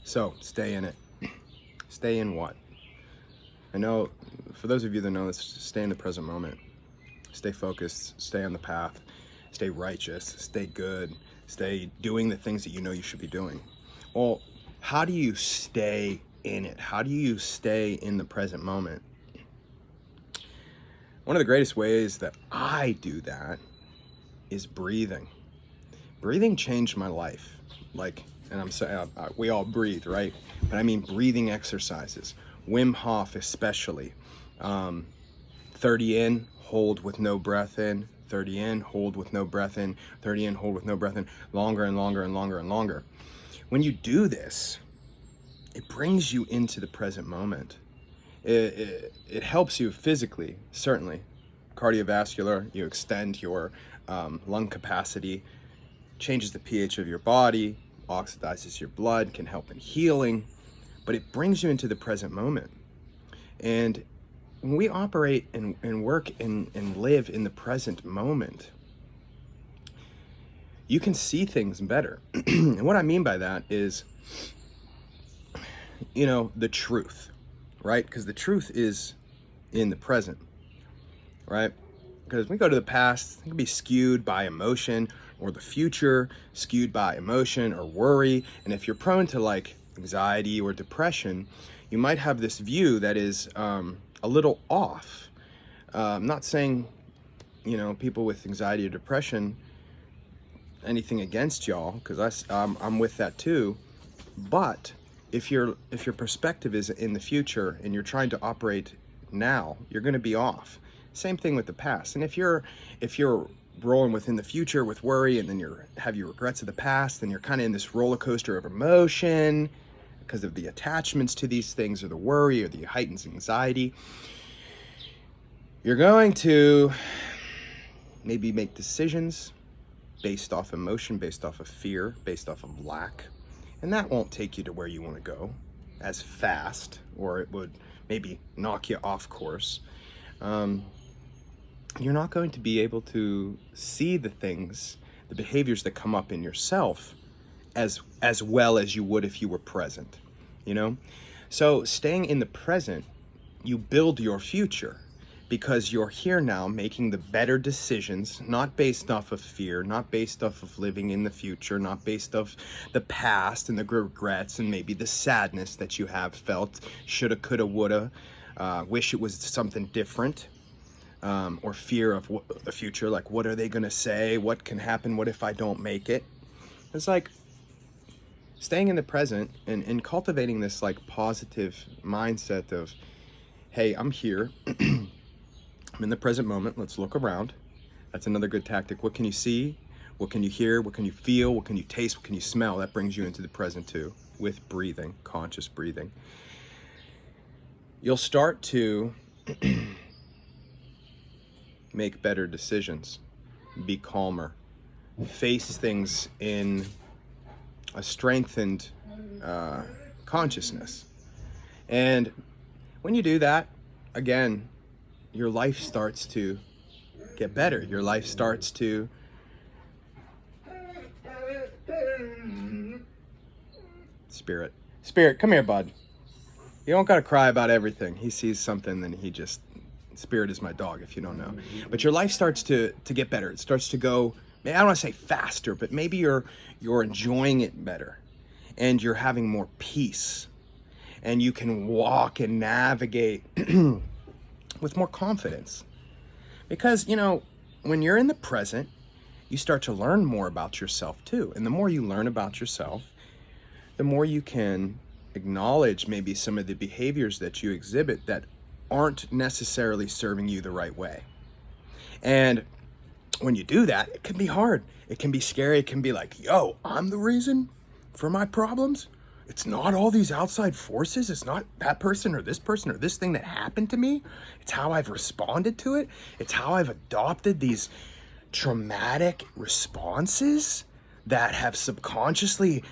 So stay in it. Stay in what? I know, for those of you that know this, stay in the present moment. Stay focused, stay on the path, stay righteous, stay good, stay doing the things that you know you should be doing. Well, how do you stay in it? How do you stay in the present moment? One of the greatest ways that I do that is breathing. Breathing changed my life. And I'm saying we all breathe, right? But I mean breathing exercises. Wim Hof especially. 30 in, hold with no breath in. 30 in, hold with no breath in. 30 in, hold with no breath in. Longer and longer and longer and longer. When you do this, it brings you into the present moment. It helps you physically, certainly. Cardiovascular, you extend your lung capacity, changes the pH of your body, oxidizes your blood, can help in healing, but it brings you into the present moment. And when we operate and work and live in the present moment, you can see things better. And what I mean by that is, the truth, right? Because the truth is in the present, right? Because when we go to the past, it can be skewed by emotion, or the future skewed by emotion or worry. And if you're prone to like anxiety or depression, you might have this view that is a little off. I'm not saying, people with anxiety or depression, anything against y'all, because I'm with that too. But if your perspective is in the future and you're trying to operate now, you're going to be off. Same thing with the past. And if you're rolling within the future with worry, and then have your regrets of the past, then you're kind of in this roller coaster of emotion because of the attachments to these things, or the worry, or the heightened anxiety. You're going to maybe make decisions based off emotion, based off of fear, based off of lack. And that won't take you to where you want to go as fast, or it would maybe knock you off course. You're not going to be able to see the things, the behaviors that come up in yourself as well as you would if you were present, So staying in the present, you build your future, because you're here now making the better decisions, not based off of fear, not based off of living in the future, not based off the past and the regrets and maybe the sadness that you have felt, shoulda, coulda, woulda, wish it was something different. Or fear of the future, like what are they gonna say? What can happen? What if I don't make it? It's like staying in the present and cultivating this like positive mindset of, hey, I'm here. I'm in the present moment. Let's look around. That's another good tactic. What can you see? What can you hear? What can you feel? What can you taste? What can you smell? That brings you into the present too, with breathing, conscious breathing. You'll start to make better decisions, be calmer, face things in a strengthened consciousness. And when you do that, again, your life starts to get better. Your life starts to Spirit, come here, bud. You don't gotta cry about everything. He sees something, then Spirit is my dog, if you don't know. But your life starts to get better. It starts to go, I don't want to say faster, but maybe you're enjoying it better, and you're having more peace, and you can walk and navigate with more confidence. Because, when you're in the present, you start to learn more about yourself too. And the more you learn about yourself, the more you can acknowledge maybe some of the behaviors that you exhibit that aren't necessarily serving you the right way. And when you do that, it can be hard. It can be scary. It can be like, yo, I'm the reason for my problems. It's not all these outside forces. It's not that person or this thing that happened to me. It's how I've responded to it. It's how I've adopted these traumatic responses that have subconsciously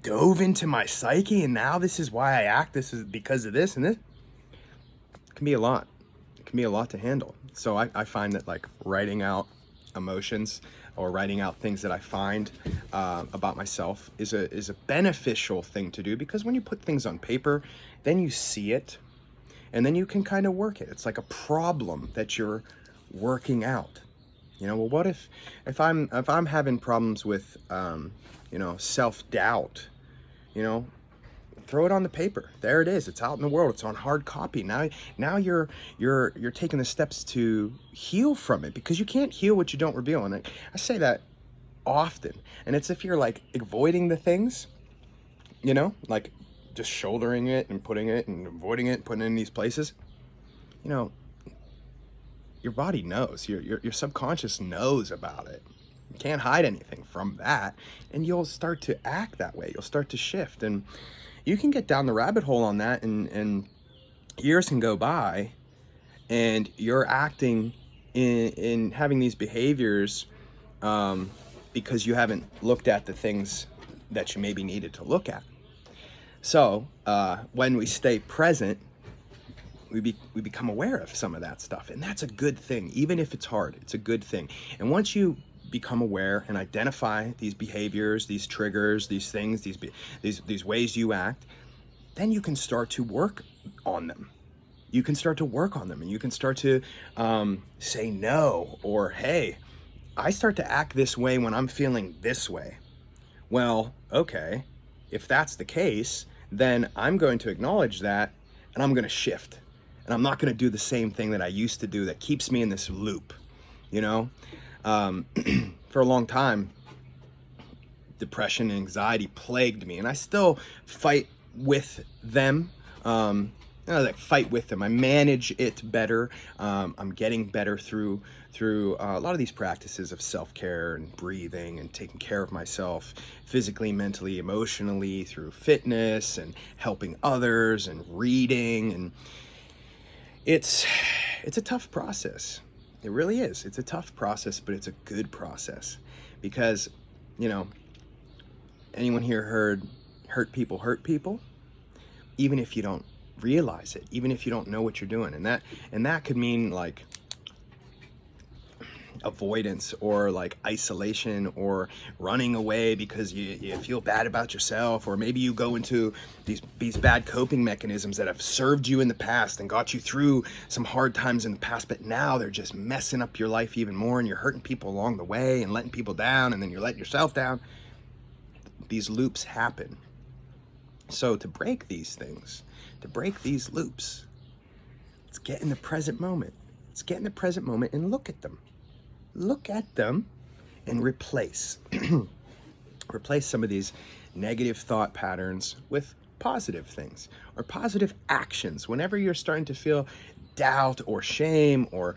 dove into my psyche. And now this is why I act. This is because of this and this. It can be a lot. It can be a lot to handle. So I find that like writing out emotions or writing out things that I find about myself is a beneficial thing to do, because when you put things on paper, then you see it, and then you can kind of work it. It's like a problem that you're working out. You know, well, what if I'm having problems with self-doubt, throw it on the paper. There it is. It's out in the world. It's on hard copy. Now you're taking the steps to heal from it, because you can't heal what you don't reveal. And I say that often. And it's if you're like avoiding the things, like just shouldering it and putting it and avoiding it, putting it in these places, your body knows, your subconscious knows about it. You can't hide anything from that. And you'll start to act that way. You'll start to shift. And you can get down the rabbit hole on that, and years can go by, and you're acting in having these behaviors because you haven't looked at the things that you maybe needed to look at. So when we stay present, we become aware of some of that stuff, and that's a good thing. Even if it's hard, it's a good thing. And once you become aware and identify these behaviors, these triggers, these things, these ways you act, then you can start to work on them. You can start to work on them, and you can start to say no, or hey, I start to act this way when I'm feeling this way. Well, okay, if that's the case, then I'm going to acknowledge that, and I'm going to shift, and I'm not going to do the same thing that I used to do that keeps me in this loop, For a long time, depression and anxiety plagued me, and I still fight with them. I fight with them. I manage it better. I'm getting better through a lot of these practices of self-care and breathing and taking care of myself physically, mentally, emotionally, through fitness and helping others and reading. And it's a tough process. It really is. It's a tough process, but it's a good process, because, anyone here heard hurt people hurt people? Even if you don't realize it, even if you don't know what you're doing. And that could mean like avoidance, or like isolation, or running away because you feel bad about yourself, or maybe you go into these bad coping mechanisms that have served you in the past and got you through some hard times in the past, but now they're just messing up your life even more, and you're hurting people along the way and letting people down, and then you're letting yourself down. These loops happen. So to break these things, to break these loops, let's get in the present moment. Let's get in the present moment and look at them. Look at them and replace some of these negative thought patterns with positive things, or positive actions. Whenever you're starting to feel doubt or shame or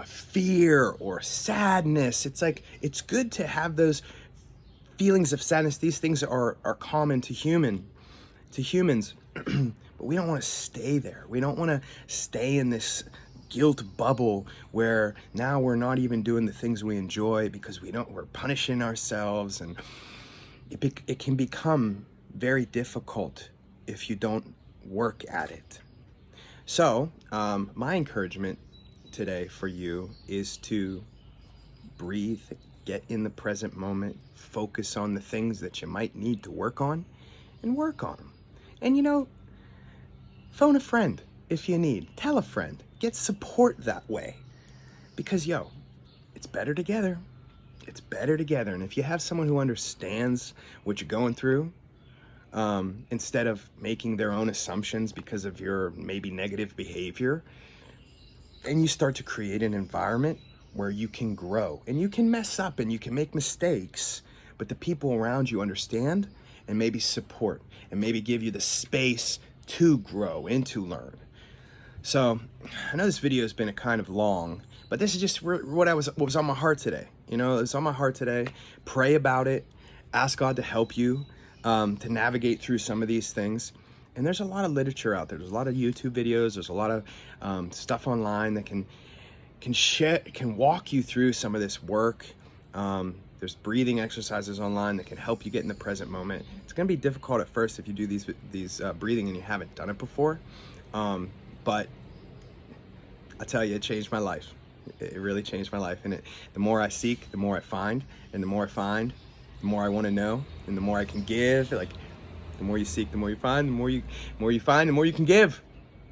fear or sadness, it's like, it's good to have those feelings of sadness. These things are common to humans, but we don't want to stay there. We don't want to stay in this guilt bubble where now we're not even doing the things we enjoy because we're punishing ourselves, and it can become very difficult if you don't work at it. So my encouragement today for you is to breathe, get in the present moment, focus on the things that you might need to work on, and work on them. And phone a friend if you need, tell a friend, get support that way, because it's better together. It's better together. And if you have someone who understands what you're going through, instead of making their own assumptions because of your maybe negative behavior, and you start to create an environment where you can grow, and you can mess up and you can make mistakes, but the people around you understand and maybe support and maybe give you the space to grow and to learn. So I know this video has been kind of long, but this is just what was on my heart today. It's on my heart today. Pray about it. Ask God to help you to navigate through some of these things. And there's a lot of literature out there. There's a lot of YouTube videos. There's a lot of stuff online that can walk you through some of this work. There's breathing exercises online that can help you get in the present moment. It's going to be difficult at first if you do these breathing and you haven't done it before. But I tell you, it changed my life. It really changed my life. And the more I seek, the more I find, and the more I find, the more I want to know, and the more I can give. Like, the more you seek, the more you find, the more you find, the more you can give.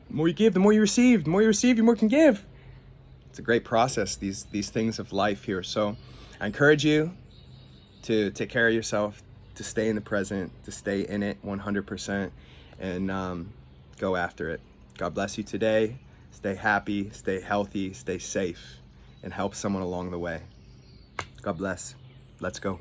The more you give, the more you receive. The more you receive, the more you can give. It's a great process, these things of life here. So I encourage you to take care of yourself, to stay in the present, to stay in it 100%, and go after it. God bless you today. Stay happy, stay healthy, stay safe, and help someone along the way. God bless. Let's go.